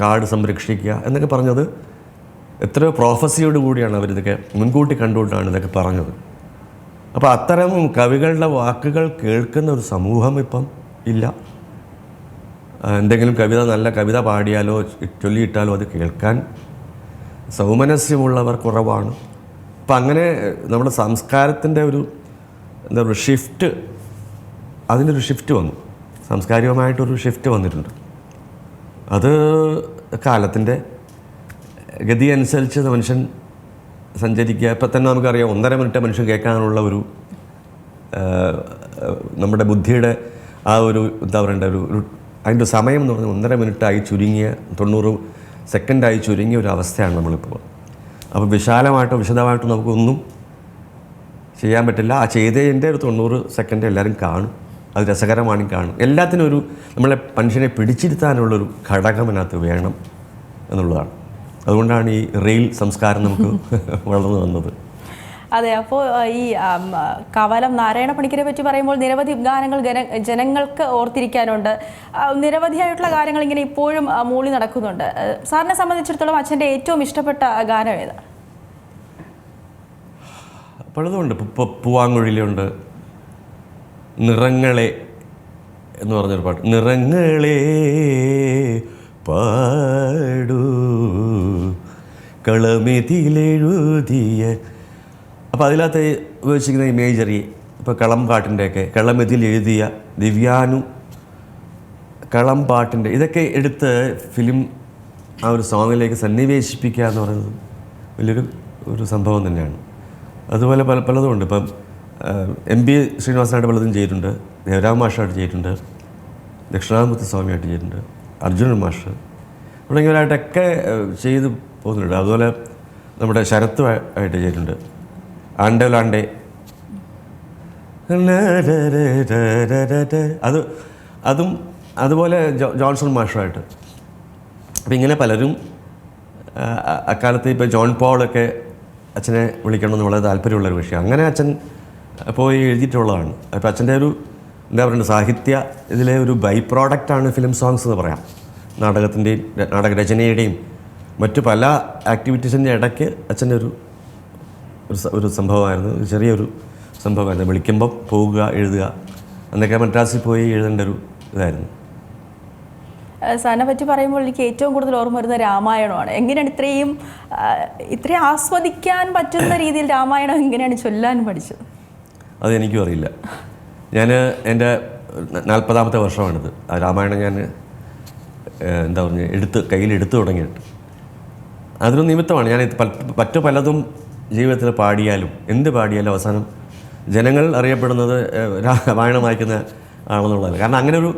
കാട് സംരക്ഷിക്കുക എന്നൊക്കെ പറഞ്ഞത് എത്രയോ പ്രോഫസിയോട് കൂടിയാണ് അവരിതൊക്കെ മുൻകൂട്ടി കണ്ടുകൊണ്ടാണ് ഇതൊക്കെ പറഞ്ഞത്. അപ്പോൾ അത്തരം കവികളുടെ വാക്കുകൾ കേൾക്കുന്ന ഒരു സമൂഹം ഇപ്പം ഇല്ല. എന്തെങ്കിലും നല്ല കവിത പാടിയാലോ ചൊല്ലിയിട്ടാലോ അത് കേൾക്കാൻ സൗമനസ്യമുള്ളവർ കുറവാണ്. അപ്പം അങ്ങനെ നമ്മുടെ സംസ്കാരത്തിൻ്റെ എന്താ പറയുക ഷിഫ്റ്റ്, അതിനൊരു ഷിഫ്റ്റ് വന്നു, സാംസ്കാരികമായിട്ടൊരു ഷിഫ്റ്റ് വന്നിട്ടുണ്ട്. അത് കാലത്തിൻ്റെ ഗതി അനുസരിച്ച് മനുഷ്യൻ സഞ്ചരിക്കുക. ഇപ്പം തന്നെ നമുക്കറിയാം 1.5 മിനിറ്റ് മനുഷ്യൻ കേൾക്കാനുള്ള നമ്മുടെ ബുദ്ധിയുടെ ആ എന്താ പറയേണ്ട അതിൻ്റെ സമയം എന്ന് പറഞ്ഞാൽ 1.5 മിനിറ്റായി ചുരുങ്ങിയ 90 സെക്കൻഡായി ചുരുങ്ങിയ ഒരു അവസ്ഥയാണ് നമ്മളിപ്പോൾ. അപ്പോൾ വിശാലമായിട്ടോ വിശദമായിട്ടോ നമുക്കൊന്നും ചെയ്യാൻ പറ്റില്ല. ആ ചെയ്തതിൻ്റെ ഒരു 90 സെക്കൻഡ് എല്ലാവരും കാണും, അത് രസകരമാണെങ്കിൽ കാണും. എല്ലാത്തിനും നമ്മളെ മനുഷ്യനെ പിടിച്ചിരുത്താനുള്ളൊരു ഘടകം അതിനകത്ത് വേണം എന്നുള്ളതാണ്. അതുകൊണ്ടാണ് ഈ റെയിൽ സംസ്കാരം നമുക്ക് വളർന്നു വന്നത്. അതെ. അപ്പോൾ ഈ കാവാലം നാരായണ പണിക്കരെ പറ്റി പറയുമ്പോൾ നിരവധി ഗാനങ്ങൾ ജനങ്ങൾക്ക് ഓർത്തിരിക്കാനുണ്ട്. നിരവധിയായിട്ടുള്ള ഗാനങ്ങൾ ഇങ്ങനെ ഇപ്പോഴും മൂളി നടക്കുന്നുണ്ട്. സാറിനെ സംബന്ധിച്ചിടത്തോളം അച്ഛൻ്റെ ഏറ്റവും ഇഷ്ടപ്പെട്ട ഗാനം ഏതാ? പലതുമുണ്ട്. പൂവാങ്കുഴലിയുണ്ട്, നിറങ്ങളെ എന്ന് പറഞ്ഞൊരു പാട്ട്. നിറങ്ങളെ പാടൂ കളമെതിലെഴുതിയ. അപ്പോൾ അതിനകത്ത് ഉപയോഗിച്ചിരിക്കുന്ന ഇമേജറി, ഇപ്പോൾ കളംപാട്ടിൻ്റെയൊക്കെ കളമെതിൽ എഴുതിയ ദിവ്യാനു കളംപാട്ടിൻ്റെ ഇതൊക്കെ എടുത്ത് ഫിലിം ആ ഒരു സോങ്ങിലേക്ക് സന്നിവേശിപ്പിക്കുക എന്ന് പറയുന്നത് വലിയൊരു സംഭവം തന്നെയാണ്. അതുപോലെ പലതുമുണ്ട്. ഇപ്പം MP ശ്രീനിവാസനായിട്ട് പലതും ചെയ്തിട്ടുണ്ട്, ദേവരാമ മാഷായിട്ട് ചെയ്തിട്ടുണ്ട്, ദക്ഷിണാമൂർത്തി സ്വാമിയായിട്ട് ചെയ്തിട്ടുണ്ട്, അർജുനൻ മാഷ് തുടങ്ങിയവരായിട്ടൊക്കെ ചെയ്ത് പോകുന്നുണ്ട്. അതുപോലെ നമ്മുടെ ശരത്ത് ആയിട്ട് ചെയ്തിട്ടുണ്ട്, ആണ്ടേലാണ്ടേ അതുപോലെ ജോൺസൺ മാഷുമായിട്ട്. അപ്പം ഇങ്ങനെ പലരും അക്കാലത്ത് ഇപ്പോൾ ജോൺ പോളൊക്കെ അച്ഛനെ വിളിക്കണമെന്ന് വളരെ താല്പര്യമുള്ളൊരു വിഷയം. അങ്ങനെ അച്ഛൻ പോയി എഴുതിയിട്ടുള്ളതാണ്. അപ്പോൾ അച്ഛൻ്റെ എന്താ പറയുക സാഹിത്യ ഇതിലെ ഒരു ബൈ പ്രോഡക്റ്റാണ് ഫിലിം സോങ്സ് എന്ന് പറയാം. നാടകത്തിൻ്റെയും നാടകരചനയുടെയും മറ്റു പല ആക്ടിവിറ്റീസിൻ്റെ ഇടയ്ക്ക് അച്ഛൻ്റെ ഒരു സംഭവമായിരുന്നു. ചെറിയൊരു സംഭവമായിരുന്നു. വിളിക്കുമ്പം പോവുക, എഴുതുക. അന്നൊക്കെ മദ്രാസിൽ പോയി എഴുതേണ്ട ഒരു ഇതായിരുന്നു. സാറിനെ പറ്റി പറയുമ്പോൾ എനിക്ക് ഏറ്റവും കൂടുതൽ ഓർമ്മ വരുന്ന രാമായണമാണ്. എങ്ങനെയാണ് ഇത്രയും ആസ്വദിക്കാൻ പറ്റുന്ന രീതിയിൽ രാമായണം എങ്ങനെയാണ് ചൊല്ലാൻ പഠിച്ചത്? അതെനിക്കും അറിയില്ല. ഞാൻ എൻ്റെ 40ാമത്തെ വർഷമാണിത്. ആ രാമായണം ഞാൻ എന്താ പറഞ്ഞ കയ്യിലെടുത്ത് തുടങ്ങിയിട്ട് അതൊരു നിമിത്തമാണ്. ഞാൻ മറ്റു പലതും ജീവിതത്തിൽ പാടിയാലും എന്ത് പാടിയാലും അവസാനം ജനങ്ങൾ അറിയപ്പെടുന്നത് രാമായണം വായിക്കുന്ന ആണെന്നുള്ളതല്ല. കാരണം അങ്ങനെ ഒരു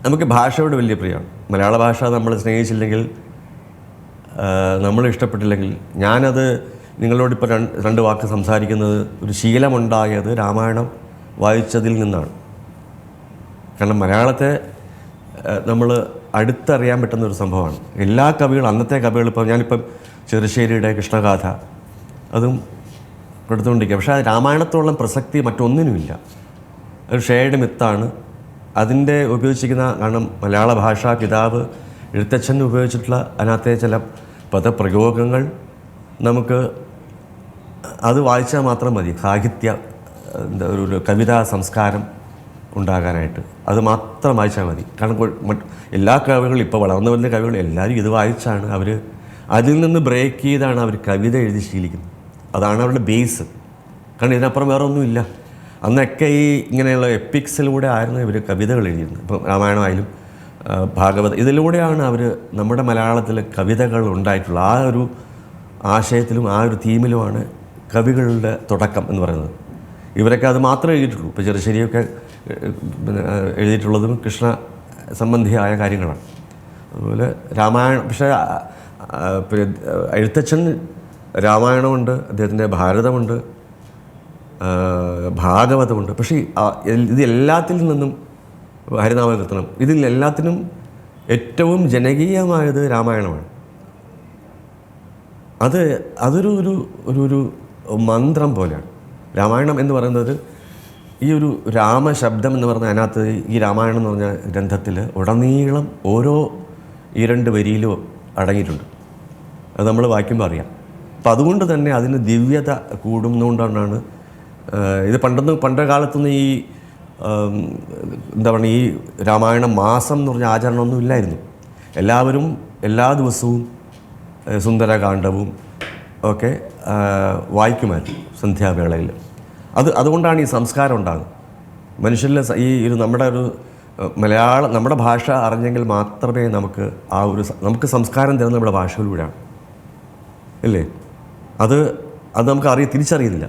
നമുക്ക് ഭാഷയോട് വലിയ പ്രിയമാണ്. മലയാള ഭാഷ നമ്മൾ സ്നേഹിച്ചില്ലെങ്കിൽ, നമ്മൾ ഇഷ്ടപ്പെട്ടില്ലെങ്കിൽ, ഞാനത് നിങ്ങളോടിപ്പോൾ രണ്ട് വാക്ക് സംസാരിക്കുന്നത് ഒരു ശീലമുണ്ടായത് രാമായണം വായിച്ചതിൽ നിന്നാണ്. കാരണം മലയാളത്തെ നമ്മൾ അടുത്തറിയാൻ പറ്റുന്ന ഒരു സംഭവമാണ്. എല്ലാ കവികളും, അന്നത്തെ കവികൾ, ഇപ്പോൾ ഞാനിപ്പം ചെറുശ്ശേരിയുടെ കൃഷ്ണഗാഥ അതും എടുത്തുകൊണ്ടിരിക്കുക. പക്ഷേ രാമായണത്തോളം പ്രസക്തി മറ്റൊന്നിനുമില്ല. ഒരു ഷെയർഡ് മിത്താണ് അതിൻ്റെ ഉപയോഗിച്ചിരിക്കുന്ന. കാരണം മലയാള ഭാഷാ പിതാവ് എഴുത്തച്ഛൻ ഉപയോഗിച്ചിട്ടുള്ള അതിനകത്തെ ചില പദപ്രയോഗങ്ങൾ നമുക്ക് അത് വായിച്ചാൽ മാത്രം മതി. സാഹിത്യ ഒരു കവിതാ സംസ്കാരം ഉണ്ടാകാനായിട്ട് അത് മാത്രം വായിച്ചാൽ മതി. കാരണം എല്ലാ കവികളും, ഇപ്പോൾ വളർന്നു വരുന്ന കവികൾ എല്ലാവരും ഇത് വായിച്ചാണ് അവർ അതിൽ നിന്ന് ബ്രേക്ക് ചെയ്താണ് അവർ കവിത എഴുതി ശീലിക്കുന്നത്. അതാണ് അവരുടെ ബേസ്. കാരണം ഇതിനപ്പുറം വേറെ ഒന്നുമില്ല. അന്നൊക്കെ ഈ ഇങ്ങനെയുള്ള എപ്പിക്സിലൂടെ ആയിരുന്നു ഇവർ കവിതകൾ എഴുതിയിരുന്നത്. ഇപ്പം രാമായണമായാലും ഭാഗവത, ഇതിലൂടെയാണ് അവർ നമ്മുടെ മലയാളത്തിൽ കവിതകൾ ഉണ്ടായിട്ടുള്ളത്. ആ ഒരു ആശയത്തിലും ആ ഒരു തീമിലുമാണ് കവികളുടെ തുടക്കം എന്ന് പറയുന്നത്. ഇവരൊക്കെ അത് മാത്രമേ എഴുതിയിട്ടുള്ളൂ. ഇപ്പോൾ ചെറുശ്ശേരിയൊക്കെ എഴുതിയിട്ടുള്ളതും കൃഷ്ണ സംബന്ധിയായ കാര്യങ്ങളാണ്. അതുപോലെ രാമായണം, പക്ഷേ എഴുത്തച്ഛൻ രാമായണമുണ്ട്, അദ്ദേഹത്തിൻ്റെ ഭാരതമുണ്ട്, ഭാഗവതമുണ്ട്. പക്ഷേ ഇത് എല്ലാത്തിൽ നിന്നും ഹരിനാമകീർത്തനം, ഇതിൽ എല്ലാത്തിനും ഏറ്റവും ജനകീയമായത് രാമായണമാണ്. അതൊരു ഒരു ഒരു മന്ത്രം പോലെയാണ് രാമായണം എന്ന് പറയുന്നത്. ഈ ഒരു രാമശബ്ദം എന്ന് പറഞ്ഞാൽ അതിനകത്ത് ഈ രാമായണം എന്ന് പറഞ്ഞ ഗ്രന്ഥത്തിൽ ഉടനീളം ഓരോ 2 വരിയിലും അടങ്ങിയിട്ടുണ്ട്. അത് നമ്മൾ വായിക്കുമ്പോൾ അറിയാം. അപ്പം അതുകൊണ്ട് തന്നെ അതിന് ദിവ്യത കൂടുന്നതുകൊണ്ടാണ് ഇത് പണ്ട് കാലത്തൊന്നും ഈ എന്താ പറയുക, ഈ രാമായണ മാസം എന്ന് പറഞ്ഞ ആചരണമൊന്നും ഇല്ലായിരുന്നു. എല്ലാവരും എല്ലാ ദിവസവും സുന്ദരകാന്ഡവും ഒക്കെ വായിക്കുമായിരുന്നു സന്ധ്യാവേളയിൽ. അതുകൊണ്ടാണ് ഈ സംസ്കാരം ഉണ്ടാകുന്നത്. മനുഷ്യരിലെ നമ്മുടെ ഭാഷ അറിഞ്ഞെങ്കിൽ മാത്രമേ നമുക്ക് സംസ്കാരം തരുന്ന നമ്മുടെ ഭാഷയിലൂടെയാണ്, ഇല്ലേ? അത് നമുക്ക് തിരിച്ചറിയുന്നില്ല.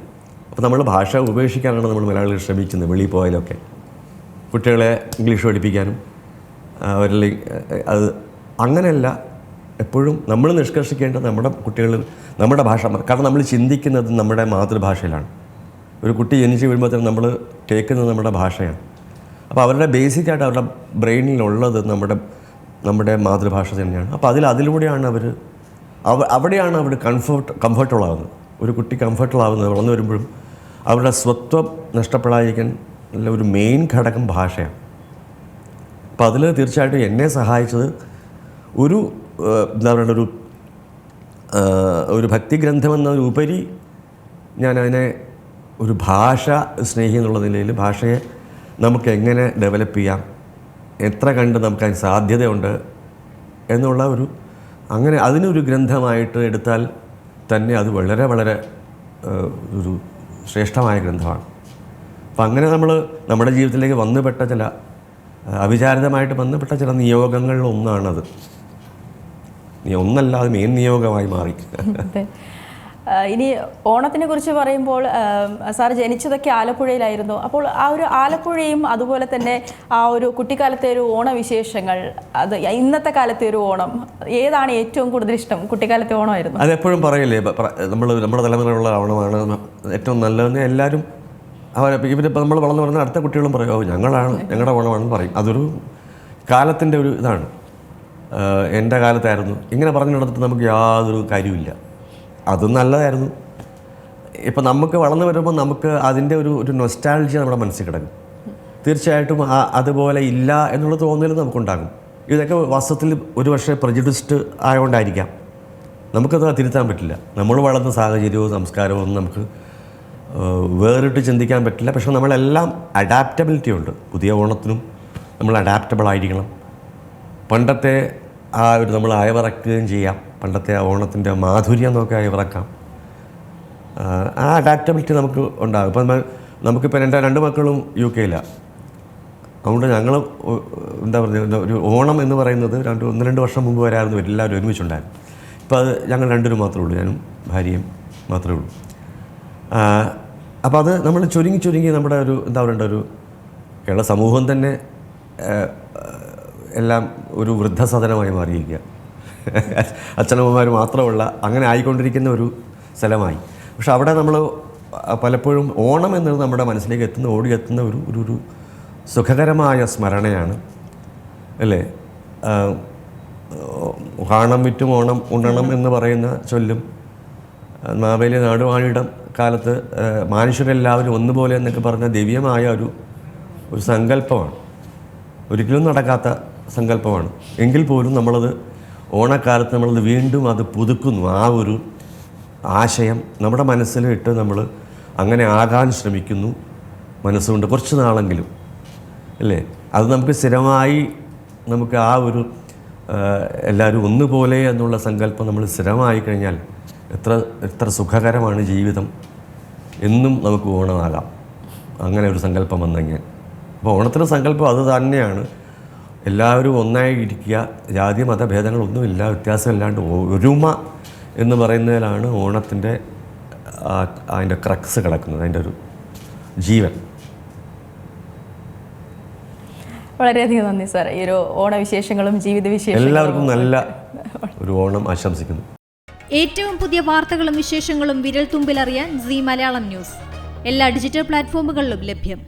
അപ്പോൾ നമ്മൾ ഭാഷ ഉപേക്ഷിക്കാനാണ് നമ്മൾ മലയാളികൾ ശ്രമിക്കുന്നത്. വെളിയിൽ പോയാലൊക്കെ കുട്ടികളെ ഇംഗ്ലീഷ് പഠിപ്പിക്കാനും അവരിൽ അത് അങ്ങനെയല്ല. എപ്പോഴും നമ്മൾ നിഷ്കർഷിക്കേണ്ടത് നമ്മുടെ കുട്ടികൾ നമ്മുടെ ഭാഷ, കാരണം നമ്മൾ ചിന്തിക്കുന്നത് നമ്മുടെ മാതൃഭാഷയിലാണ്. ഒരു കുട്ടി ജനിച്ച് വീഴുമ്പോൾ നമ്മൾ കേൾക്കുന്നത് നമ്മുടെ ഭാഷയാണ്. അപ്പോൾ അവരുടെ ബേസിക്കായിട്ട് അവരുടെ ബ്രെയിനിലുള്ളത് നമ്മുടെ മാതൃഭാഷ തന്നെയാണ്. അപ്പോൾ അതിലൂടെയാണ് അവിടെയാണ് അവർ കംഫർട്ടബിൾ ആകുന്നത്. ഒരു കുട്ടി കംഫർട്ടബിൾ ആകുന്നത് വളർന്നു വരുമ്പോഴും അവരുടെ സ്വത്വം നഷ്ടപ്പെടാതിരിക്കാൻ ഒരു മെയിൻ ഘടകം ഭാഷയാണ്. അപ്പോൾ അതിൽ തീർച്ചയായിട്ടും എന്നെ സഹായിച്ചത് എന്താ പറയുക, ഒരു ഭക്തിഗ്രന്ഥമെന്നതിനുപരി ഞാനതിനെ ഒരു ഭാഷ സ്നേഹി എന്നുള്ള നിലയിൽ ഭാഷയെ നമുക്ക് എങ്ങനെ ഡെവലപ്പ് ചെയ്യാം, എത്ര കണ്ട് നമുക്കതിന് സാധ്യതയുണ്ട് എന്നുള്ള അങ്ങനെ അതിനൊരു ഗ്രന്ഥമായിട്ട് എടുത്താൽ തന്നെ അത് വളരെ വളരെ ഒരു ശ്രേഷ്ഠമായ ഗ്രന്ഥമാണ്. അപ്പം അങ്ങനെ നമ്മുടെ ജീവിതത്തിലേക്ക് വന്നുപെട്ട ചില അവിചാരിതമായിട്ട് ബന്ധപ്പെട്ട ചില നിയോഗങ്ങളിലൊന്നാണത്. ഒന്നല്ല, അത് മെയിൻ നിയോഗമായി മാറി. ഇനി ഓണത്തിനെ കുറിച്ച് പറയുമ്പോൾ സാർ ജനിച്ചതൊക്കെ ആലപ്പുഴയിലായിരുന്നു. അപ്പോൾ ആ ഒരു ആലപ്പുഴയും അതുപോലെ തന്നെ ആ ഒരു കുട്ടിക്കാലത്തെ ഒരു ഓണവിശേഷങ്ങൾ, അത് ഇന്നത്തെ കാലത്തെ ഒരു ഓണം, ഏതാണ് ഏറ്റവും കൂടുതൽ ഇഷ്ടം? കുട്ടിക്കാലത്തെ ഓണമായിരുന്നു. അതെപ്പോഴും പറയില്ലേ, നമ്മുടെ തലമുറയിലുള്ള ഓണമാണ് ഏറ്റവും നല്ലതെന്ന് എല്ലാവരും. ഇവരിപ്പോൾ നമ്മൾ വളർന്നു പറഞ്ഞാൽ അടുത്ത കുട്ടികളും പറയും, ഞങ്ങളുടെ ഓണമാണെന്ന് പറയും. അതൊരു കാലത്തിൻ്റെ ഒരു ഇതാണ്. എൻ്റെ കാലത്തായിരുന്നു ഇങ്ങനെ പറഞ്ഞു നടത്തിട്ട് നമുക്ക് യാതൊരു കാര്യമില്ല. അതും നല്ലതായിരുന്നു. ഇപ്പം നമുക്ക് വളർന്നു വരുമ്പോൾ നമുക്ക് അതിൻ്റെ ഒരു നൊസ്റ്റാൾജിയ നമ്മുടെ മനസ്സിൽ കിടക്കും. തീർച്ചയായിട്ടും അതുപോലെ ഇല്ല എന്നുള്ള തോന്നൽ നമുക്കുണ്ടാകും. ഇതൊക്കെ വാസ്തവത്തിൽ ഒരു പക്ഷേ പ്രജുഡിസ്ഡ് ആയതുകൊണ്ടായിരിക്കാം. നമുക്കത് തിരുത്താൻ പറ്റില്ല. നമ്മൾ വളർന്ന സാഹചര്യവും സംസ്കാരവും ഒന്നും നമുക്ക് വേറിട്ട് ചിന്തിക്കാൻ പറ്റില്ല. പക്ഷേ നമ്മളെല്ലാം അഡാപ്റ്റബിലിറ്റി ഉണ്ട്. പുതിയ ഓണത്തിനും നമ്മൾ അഡാപ്റ്റബിൾ ആയിരിക്കണം. പണ്ടത്തെ ആ ഒരു നമ്മൾ അയവിറക്കുകയും ചെയ്യാം. പണ്ടത്തെ ആ ഓണത്തിൻ്റെ മാധുര്യം നമുക്ക് അയവിറക്കാം. ആ അഡാപ്റ്റബിലിറ്റി നമുക്ക് ഉണ്ടാകും. ഇപ്പം നമുക്കിപ്പോൾ എൻ്റെ 2 മക്കളും UK അതുകൊണ്ട് ഞങ്ങൾ എന്താ പറയുക, ഒരു ഓണം എന്ന് പറയുന്നത് 1-2 വർഷം മുമ്പ് വരായിരുന്നു എല്ലാവരും ഒരുമിച്ചുണ്ടായിരുന്നു. ഇപ്പോൾ അത് ഞങ്ങൾ 2 മാത്രമേ ഉള്ളൂ, ഞാനും ഭാര്യയും മാത്രമേ ഉള്ളൂ. അപ്പോൾ അത് നമ്മൾ ചുരുങ്ങി നമ്മുടെ ഒരു എന്താ പറയേണ്ട ഒരു കേരള സമൂഹം തന്നെ എല്ലാം ഒരു വൃദ്ധസദനമായി മാറിയിരിക്കുക. അച്ഛനമ്മമാർ മാത്രമുള്ള അങ്ങനെ ആയിക്കൊണ്ടിരിക്കുന്ന ഒരു സ്ഥലമായി. പക്ഷെ അവിടെ നമ്മൾ പലപ്പോഴും ഓണം എന്നത് നമ്മുടെ മനസ്സിലേക്ക് ഓടിയെത്തുന്ന ഒരു സുഖകരമായ സ്മരണയാണ് അല്ലേ. കാണം വിറ്റും ഓണം ഉണ്ണണം എന്ന് പറയുന്ന ചൊല്ലും മാവേലി നാടുവാണിയിടം കാലത്ത് മനുഷ്യരെല്ലാവരും ഒന്നുപോലെ എന്നൊക്കെ പറഞ്ഞ ദിവ്യമായ ഒരു സങ്കല്പമാണ്. ഒരിക്കലും നടക്കാത്ത സങ്കല്പമാണ്. എങ്കിൽ പോലും നമ്മളത് ഓണക്കാലത്ത് നമ്മളത് വീണ്ടും അത് പുതുക്കുന്നു. ആ ഒരു ആശയം നമ്മുടെ മനസ്സിലിട്ട് നമ്മൾ അങ്ങനെ ആകാൻ ശ്രമിക്കുന്നു മനസ്സുകൊണ്ട് കുറച്ച് നാളെങ്കിലും അല്ലേ. അത് നമുക്ക് സ്ഥിരമായി നമുക്ക് ആ ഒരു എല്ലാവരും ഒന്നുപോലെ എന്നുള്ള സങ്കല്പം നമ്മൾ സ്ഥിരമായി കഴിഞ്ഞാൽ എത്ര സുഖകരമാണ് ജീവിതം. എന്നും നമുക്ക് ഓണമാകാം അങ്ങനെ ഒരു സങ്കല്പം വന്നെങ്കിൽ. അപ്പോൾ ഓണത്തിൻ്റെ സങ്കല്പം അത് തന്നെയാണ്. എല്ലാവരും ഒന്നായി ഇരിക്കുക, ജാതി മതഭേദങ്ങളൊന്നുമില്ല, വ്യത്യാസമില്ലാണ്ട് ഒരുമ എന്ന് പറയുന്നതിലാണ് ഓണത്തിൻ്റെ അതിൻ്റെ ക്രക്സ് കിടക്കുന്നത്, അതിൻ്റെ ഒരു ജീവൻ. വളരെയധികം നന്ദി സാർ. ഈ ഒരു ഓണവിശേഷങ്ങളും ജീവിത വിശേഷങ്ങളും എല്ലാവർക്കും നല്ല ഒരു ഓണം ആശംസിക്കുന്നു. ഏറ്റവും പുതിയ വാർത്തകളും വിശേഷങ്ങളും വിരൽ തുമ്പിലറിയാൻ സീ മലയാളം ന്യൂസ് എല്ലാ ഡിജിറ്റൽ പ്ലാറ്റ്ഫോമുകളിലും ലഭ്യം.